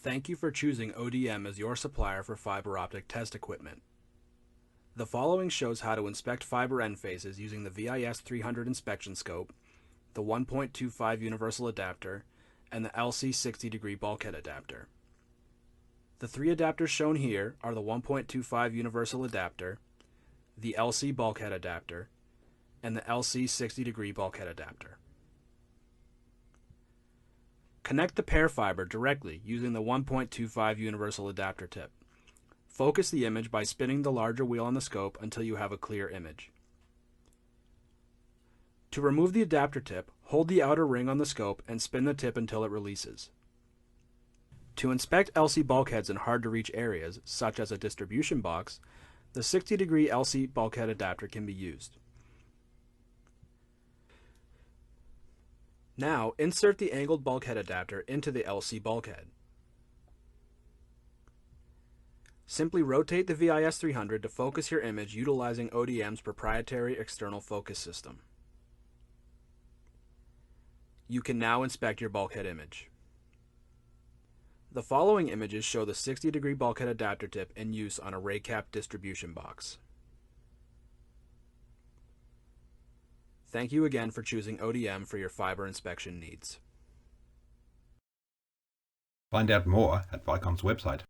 Thank you for choosing ODM as your supplier for fiber optic test equipment. The following shows how to inspect fiber end faces using the VIS 300 inspection scope, the 1.25 universal adapter, and the LC 60-degree bulkhead adapter. The three adapters shown here are the 1.25 universal adapter, the LC bulkhead adapter, and the LC 60-degree bulkhead adapter. Connect the pair fiber directly using the 1.25 universal adapter tip. Focus the image by spinning the larger wheel on the scope until you have a clear image. To remove the adapter tip, hold the outer ring on the scope and spin the tip until it releases. To inspect LC bulkheads in hard-to-reach areas, such as a distribution box, the 60-degree LC bulkhead adapter can be used. Now, insert the angled bulkhead adapter into the LC bulkhead. Simply rotate the VIS 300 to focus your image utilizing ODM's proprietary external focus system. You can now inspect your bulkhead image. The following images show the 60-degree bulkhead adapter tip in use on a raycap distribution box. Thank you again for choosing ODM for your fiber inspection needs. Find out more at Vicom's website.